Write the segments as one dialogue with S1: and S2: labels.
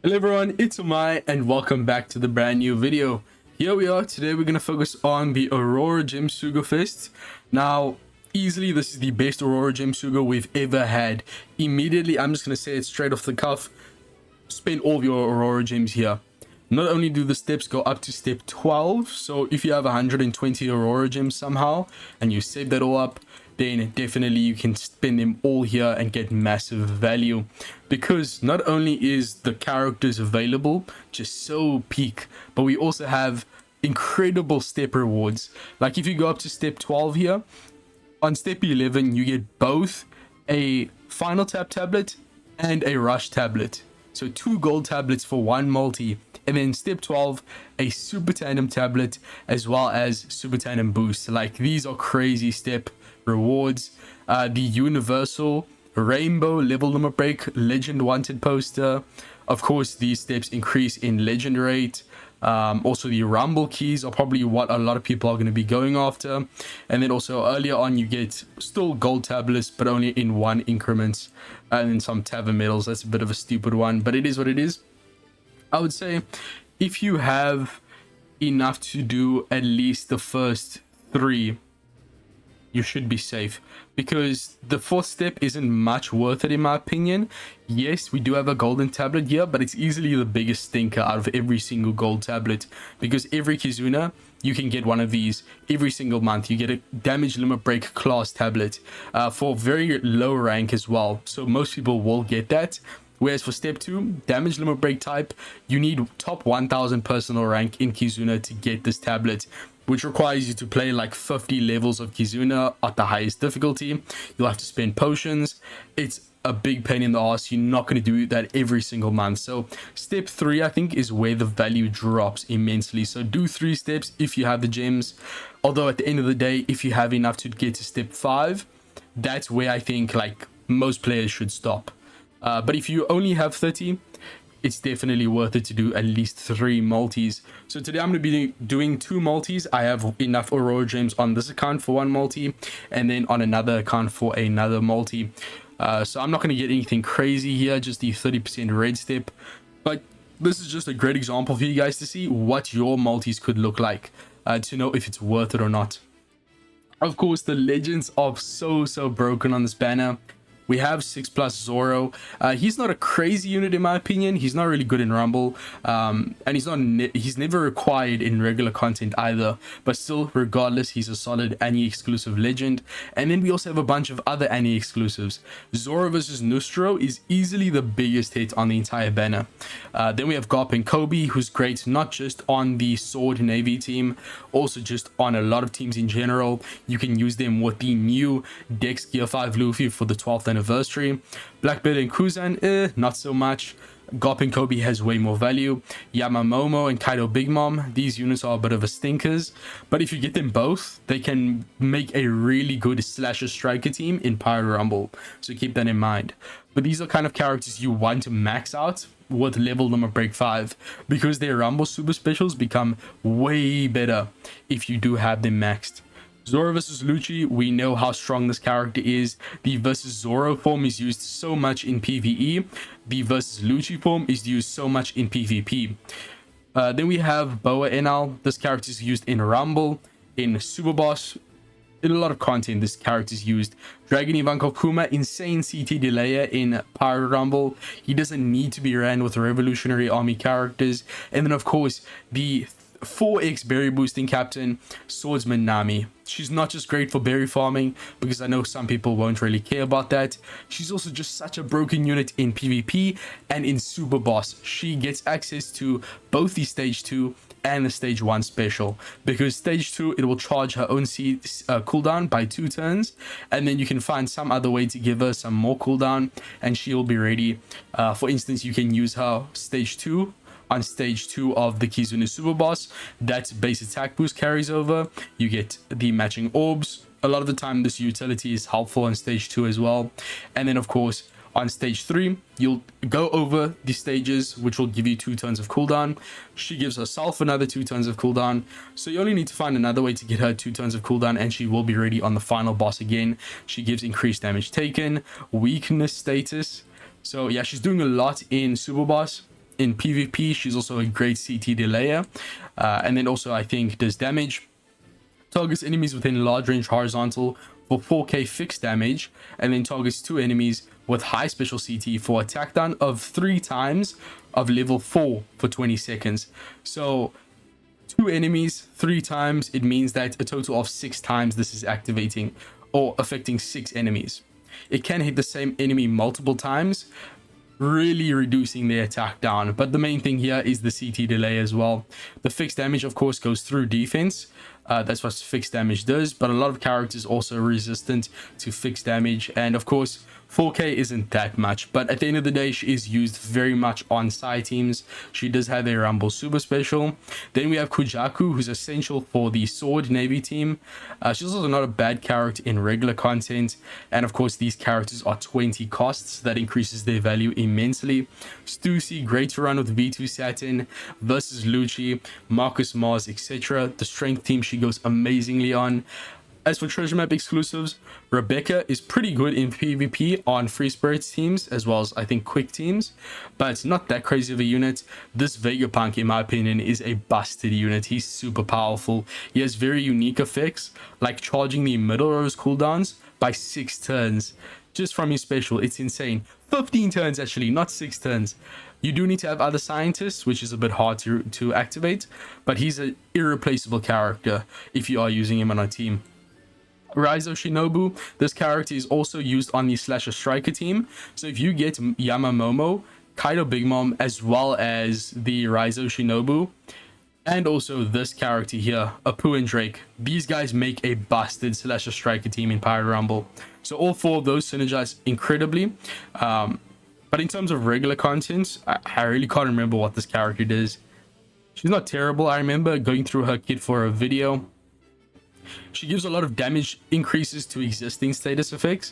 S1: Hello everyone, it's Omae and welcome back to the brand new video. Here we are. Today we're going to focus on the AURORA Gem sugo-fest. Now, easily this is the best AURORA Gem sugo we've ever had. Immediately, I'm just going to say it straight off the cuff. Spend all of your AURORA gems here. Not only do the steps go up to step 12, so if you have 120 AURORA gems somehow and you save that all up, then definitely you can spend them all here and get massive value, because not only is the characters available just so peak, but we also have incredible step rewards. Like if you go up to step 12 here, on step 11 you get both a final tap tablet and a rush tablet, so 2 gold tablets for 1 multi. And then step 12, a super tandem tablet as well as super tandem boost. Like these are crazy step rewards. The universal rainbow level limit break legend wanted poster. Of course, these steps increase in legend rate. Also the rumble keys are probably what a lot of people are going to be going after. And then also earlier on you get still gold tablets, but only in 1 increments, and then some tavern medals. That's a bit of a stupid one, but it is what it is. I would say if you have enough to do at least the first 3, you should be safe, because the 4th step isn't much worth it in my opinion. Yes, we do have a golden tablet here, but it's easily the biggest stinker out of every single gold tablet, because every Kizuna you can get one of these every single month. You get a damage limit break class tablet for very low rank as well, so most people will get that. Whereas for step 2, damage limit break type, you need top 1000 personal rank in Kizuna to get this tablet, which requires you to play like 50 levels of Kizuna at the highest difficulty. You'll have to spend potions. It's a big pain in the ass. You're not going to do that every single month. So step 3, I think, is where the value drops immensely. So do 3 steps if you have the gems. Although at the end of the day, if you have enough to get to step 5, that's where I think like most players should stop. But if you only have 30, it's definitely worth it to do at least 3 multis. So today I'm going to be doing 2 multis. I have enough AURORA gems on this account for 1 multi, and then on another account for another multi. So I'm not going to get anything crazy here, just the 30% red step. But this is just a great example for you guys to see what your multis could look like, to know if it's worth it or not. Of course, the legends are so broken on this banner. We have 6+ Zoro. He's not a crazy unit in my opinion. He's not really good in Rumble, and he's never required in regular content either. But still, regardless, he's a solid Annie exclusive legend. And then we also have a bunch of other Annie exclusives. Zoro versus Nustro is easily the biggest hit on the entire banner. Then we have Garp and Kobe, who's great not just on the Sword Navy team, also just on a lot of teams in general. You can use them with the new Dex Gear 5 Luffy for the 12th anniversary. Blackbeard and Kuzan, not so much. Garp and Kobe has way more value. Yamamomo and Kaido Big Mom, these units are a bit of a stinkers, but if you get them both, they can make a really good slasher striker team in Pirate Rumble, so keep that in mind. But these are kind of characters you want to max out with level limit break 5, because their Rumble super specials become way better if you do have them maxed. Zoro versus Lucci, we know how strong this character is. The versus Zoro form is used so much in PvE. The versus Lucci form is used so much in PvP. Then we have Boa Enal. This character is used in Rumble, in Super Boss, in a lot of content this character is used. Dragon Ivankov Kuma, insane CT delayer in Pirate Rumble. He doesn't need to be ran with Revolutionary Army characters. And then of course, the 4x berry boosting captain, Swordsman Nami. She's not just great for berry farming, because I know some people won't really care about that. She's also just such a broken unit in PvP and in Super Boss. She gets access to both the stage 2 and the stage 1 special, because stage 2 it will charge her own cooldown by 2 turns, and then you can find some other way to give her some more cooldown and she'll be ready. For instance, you can use her stage 2 on stage 2 of the Kizuna Super Boss. That base attack boost carries over. You get the matching orbs. A lot of the time this utility is helpful on stage 2 as well. And then of course on stage 3 you'll go over the stages, which will give you 2 turns of cooldown. She gives herself another 2 turns of cooldown, so you only need to find another way to get her 2 turns of cooldown and she will be ready on the final boss again. She gives increased damage taken, weakness status. So yeah, she's doing a lot in Super Boss. in PvP, she's also a great CT delayer. And then also, I think, does damage. Targets enemies within large range horizontal for 4k fixed damage, and then targets 2 enemies with high special CT for attack down of 3 times of level 4 for 20 seconds. So 2 enemies 3 times, it means that a total of 6 times this is activating or affecting 6 enemies. It can hit the same enemy multiple times, really reducing their attack down. But the main thing here is the CT delay as well. The fixed damage, of course, goes through defense. That's what fixed damage does, but a lot of characters also resistant to fixed damage, and of course 4k isn't that much, but at the end of the day, she is used very much on side teams. She does have a Rumble super special. Then we have Kujaku, who's essential for the sword navy team. She's also not a bad character in regular content, and of course these characters are 20 costs. That increases their value immensely. Stussy, great to run with V2 Saturn versus Lucci, Marcus Mars, etc. The strength team she goes amazingly on. As for treasure map exclusives, Rebecca is pretty good in PvP on Free Spirits teams, as well as I think quick teams, but it's not that crazy of a unit. This Vegapunk, in my opinion, is a busted unit. He's super powerful. He has very unique effects, like charging the middle row's cooldowns by 6 turns just from his special. It's insane. 15 turns actually, not 6 turns. You do need to have other scientists, which is a bit hard to activate, but he's an irreplaceable character if you are using him on a team. Raizo Shinobu, this character is also used on the Slasher Striker team. So if you get Yamamomo, Kaido Big Mom, as well as the Raizo Shinobu, and also this character here, Apu and Drake, these guys make a busted Slasher Striker team in Pirate Rumble. So all 4 of those synergize incredibly. But in terms of regular content, I really can't remember what this character does. She's not terrible. I remember going through her kit for a video. She gives a lot of damage increases to existing status effects,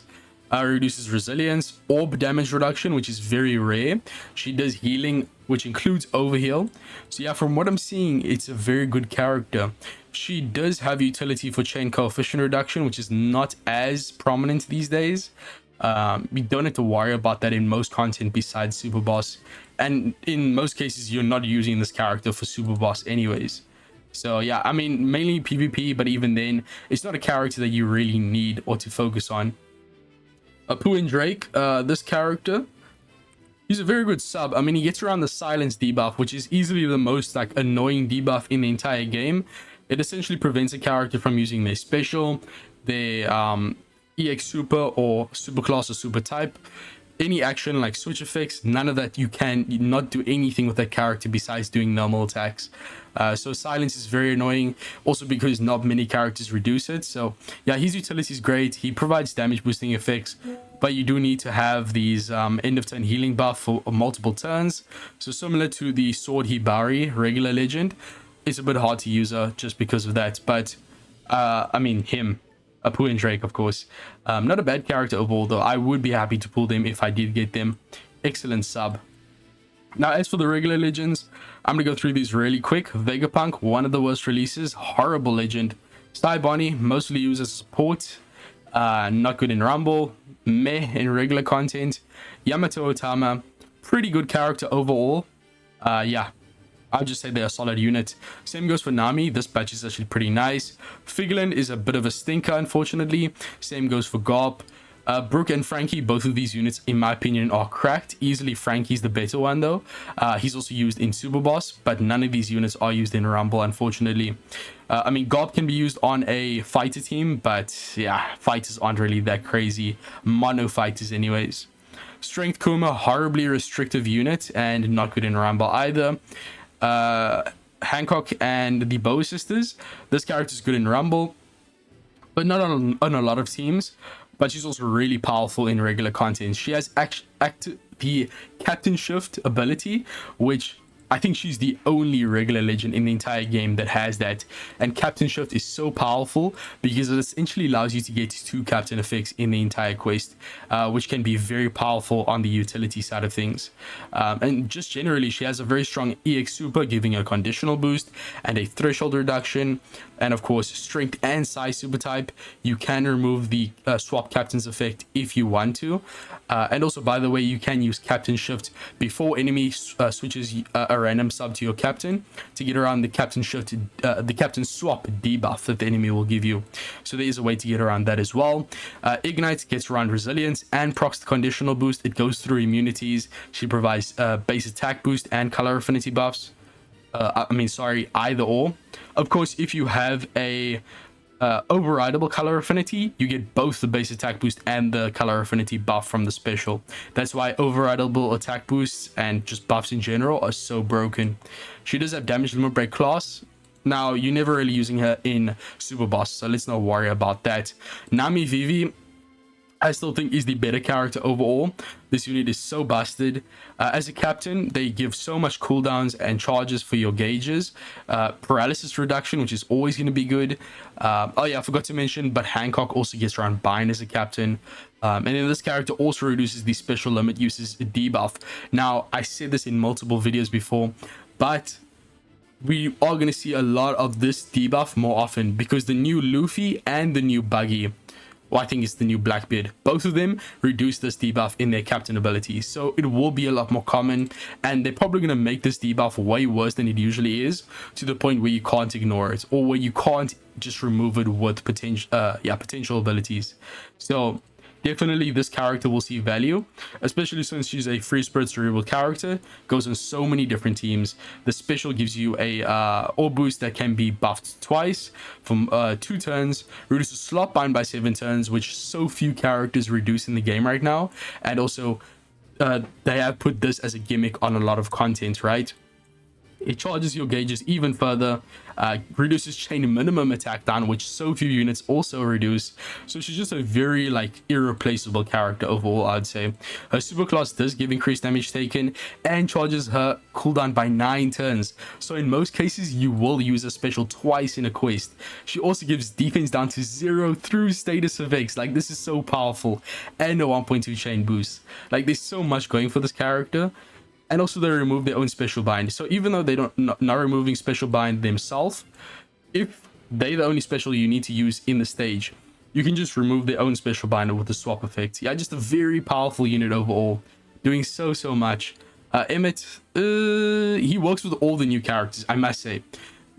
S1: reduces resilience, orb damage reduction, which is very rare. She does healing, which includes overheal. So yeah, from what I'm seeing, it's a very good character. She does have utility for chain coefficient reduction, which is not as prominent these days. We don't have to worry about that in most content besides Super Boss, and in most cases you're not using this character for Super Boss anyways. So yeah, I mean, mainly PvP, but even then, it's not a character that you really need or to focus on. Apu and Drake, this character, he's a very good sub. I mean, he gets around the silence debuff, which is easily the most like annoying debuff in the entire game. It essentially prevents a character from using their special, their EX super or super class or super type. Any action like switch effects, none of that. You can not do anything with that character besides doing normal attacks. So silence is very annoying, also because not many characters reduce it. So yeah, his utility is great. He provides damage boosting effects, but you do need to have these end of turn healing buff for multiple turns. So similar to the Sword Hibari regular legend, it's a bit hard to use her just because of that. But I mean, Apu and Drake, of course, not a bad character overall, though. I would be happy to pull them if I did get them. Excellent sub. Now, as for the regular legends, I'm gonna go through these really quick. Vegapunk, one of the worst releases, horrible legend. Sty Bonnie, mostly used as support, not good in Rumble, meh in regular content. Yamato Otama, pretty good character overall. Yeah, I'll just say they're a solid unit. Same goes for Nami. This batch is actually pretty nice. Figurlin is a bit of a stinker, unfortunately. Same goes for Garp. Brooke and Frankie, both of these units, in my opinion, are cracked. Easily Frankie's the better one, though. He's also used in Super Boss, but none of these units are used in Rumble, unfortunately. I mean, Garp can be used on a fighter team, but yeah, fighters aren't really that crazy. Mono fighters anyways. Strength Kuma, horribly restrictive unit, and not good in Rumble either. Hancock and the Bow Sisters. This character is good in Rumble, but not on a lot of teams. But she's also really powerful in regular content. She has the Captain Shift ability, which I think she's the only regular legend in the entire game that has that. And Captain Shift is so powerful because it essentially allows you to get 2 captain effects in the entire quest, which can be very powerful on the utility side of things. And just generally, she has a very strong EX super, giving a conditional boost and a threshold reduction. And of course, strength and size super type. You can remove the swap captain's effect if you want to. And also, by the way, you can use Captain Shift before enemy switches a random sub to your captain to get around the Captain Shift, the Captain Swap debuff that the enemy will give you. So there is a way to get around that as well. Ignite gets around resilience and procs the conditional boost. It goes through immunities. She provides base attack boost and color affinity buffs. Either or. Of course, if you have a overrideable color affinity, you get both the base attack boost and the color affinity buff from the special. That's why overrideable attack boosts and just buffs in general are so broken. She does have damage limit break class. Now, you're never really using her in super boss, so let's not worry about that. Nami Vivi, I still think is the better character overall. This unit is so busted. As a captain, they give so much cooldowns and charges for your gauges. Paralysis reduction, which is always going to be good. Oh yeah, I forgot to mention, but Hancock also gets around bind as a captain. And then this character also reduces the special limit uses debuff. Now, I said this in multiple videos before, but we are going to see a lot of this debuff more often because the new Luffy and the new Buggy, well, I think it's the new Blackbeard, both of them reduce this debuff in their captain abilities, so it will be a lot more common, and they're probably going to make this debuff way worse than it usually is, to the point where you can't ignore it, or where you can't just remove it with potential abilities. So definitely this character will see value, especially since she's a free spirit cerebral character, goes on so many different teams. The special gives you a orb boost that can be buffed twice from 2 turns, reduces slot bind by 7 turns, which so few characters reduce in the game right now. And also they have put this as a gimmick on a lot of content, right? It charges your gauges even further, reduces chain minimum attack down, which so few units also reduce. So she's just a very irreplaceable character overall, I'd say. Her superclass does give increased damage taken and charges her cooldown by 9 turns. So in most cases, you will use a special twice in a quest. She also gives defense down to 0 through status effects. This is so powerful, and a 1.2 chain boost. There's so much going for this character. And also they remove their own special bind. So even though they not removing special bind themselves, if they're the only special you need to use in the stage, you can just remove their own special bind with the swap effect. Yeah, just a very powerful unit overall, doing so much. Emmett, he works with all the new characters, I must say.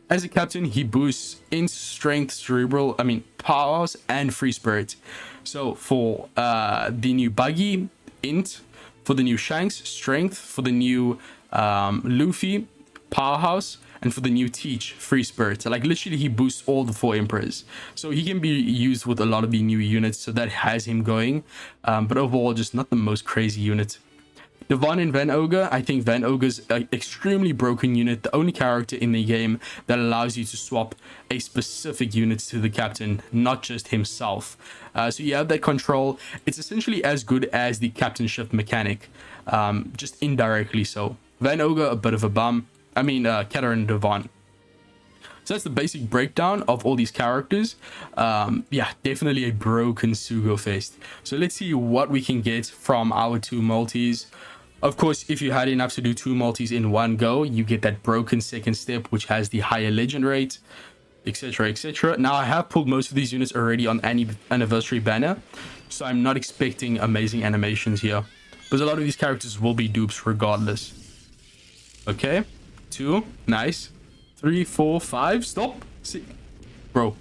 S1: As a captain, he boosts int, strength, cerebral, powers, and free spirit. So for the new Buggy, int. For the new Shanks, strength. For the new Luffy, powerhouse. And for the new Teach, free spirit. Literally he boosts all the 4 emperors, so he can be used with a lot of the new units, so that has him going. But overall, just not the most crazy unit. Devon and Van Ogre, I think Van Ogre's an extremely broken unit, the only character in the game that allows you to swap a specific unit to the captain, not just himself. So you have that control. It's essentially as good as the captain shift mechanic, just indirectly so. Van Ogre, a bit of a bum. Keter and Devon. So that's the basic breakdown of all these characters. Yeah, definitely a broken sugo-fest. So let's see what we can get from our 2 multis. Of course, if you had enough to do 2 multis in one go, you get that broken second step, which has the higher legend rate, etc, etc. Now, I have pulled most of these units already on anniversary banner, so I'm not expecting amazing animations here, because a lot of these characters will be dupes regardless. Okay, 2, nice. 3, 4, 5, stop. 6, bro.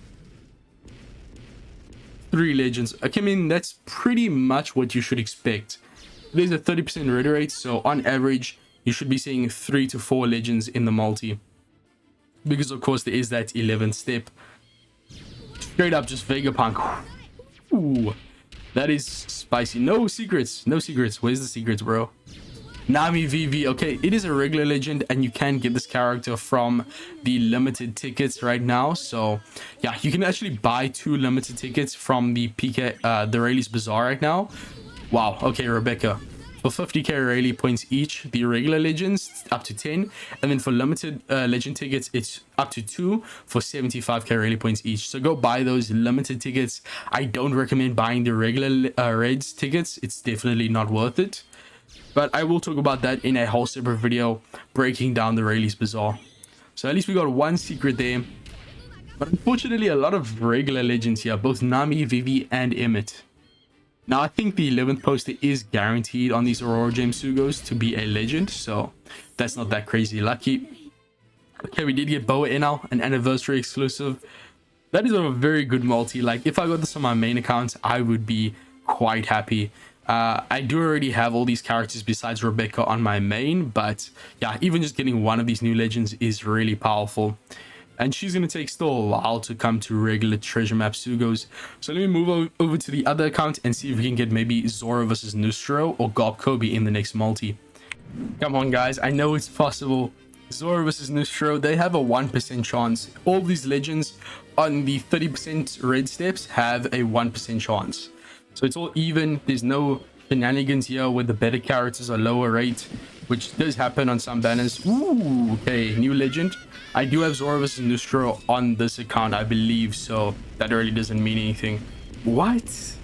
S1: 3 legends. Okay, that's pretty much what you should expect. There's a 30% ready rate, so on average, you should be seeing 3 to 4 legends in the multi. Because of course there is that 11th step. Straight up just Vegapunk. Ooh, that is spicy. No secrets, no secrets. Where's the secrets, bro? Nami Vivi, okay, it is a regular legend and you can get this character from the limited tickets right now. So yeah, you can actually buy 2 limited tickets from the PK, the Rayleigh's Bazaar right now. Wow, okay, Rebecca, for 50k Rayleigh points each, the regular legends up to 10, and then for limited legend tickets it's up to 2 for 75k Rayleigh points each. So go buy those limited tickets. I don't recommend buying the regular raids tickets. It's definitely not worth it, but I will talk about that in a whole separate video breaking down the Rayleigh's Bazaar. So at least we got one secret there, but unfortunately a lot of regular legends here, both Nami, Vivi, and Emmett. Now, I think the 11th poster is guaranteed on these Aurora Gem Sugos to be a legend, so that's not that crazy lucky. Okay, we did get Boa Enel, an anniversary exclusive. That is a very good multi. Like, if I got this on my main account, I would be quite happy. I do already have all these characters besides Rebecca on my main, but yeah, even just getting one of these new legends is really powerful. And she's going to take still a while to come to regular treasure map Sugos. So let me move over to the other account and see if we can get maybe Zora versus Nustro or Gob Kobe in the next multi. Come on, guys. I know it's possible. Zora versus Nustro, they have a 1% chance. All these legends on the 30% red steps have a 1% chance. So it's all even. There's no shenanigans here where the better characters are lower rate, which does happen on some banners. Ooh, okay, new legend. I do have Zora vs Nustro on this account, I believe, so that really doesn't mean anything. What?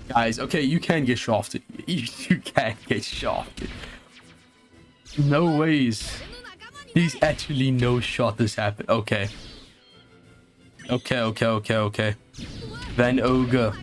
S1: Guys, okay, you can get shafted. You can get shafted. No ways. There's actually no shot this happened. Okay. Okay. Van Ogre.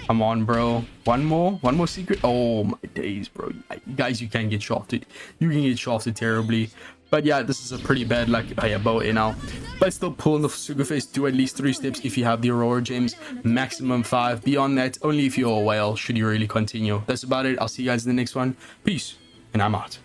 S1: Come on, bro. One more secret. Oh my days, bro. Guys, you can get shafted. You can get shafted terribly. But yeah, this is a pretty bad luck. Oh yeah, Boa Enel. But still, pull in the sugo-fest. Do at least 3 steps if you have the Aurora gems. Maximum 5. Beyond that, only if you're a whale should you really continue. That's about it. I'll see you guys in the next one. Peace, and I'm out.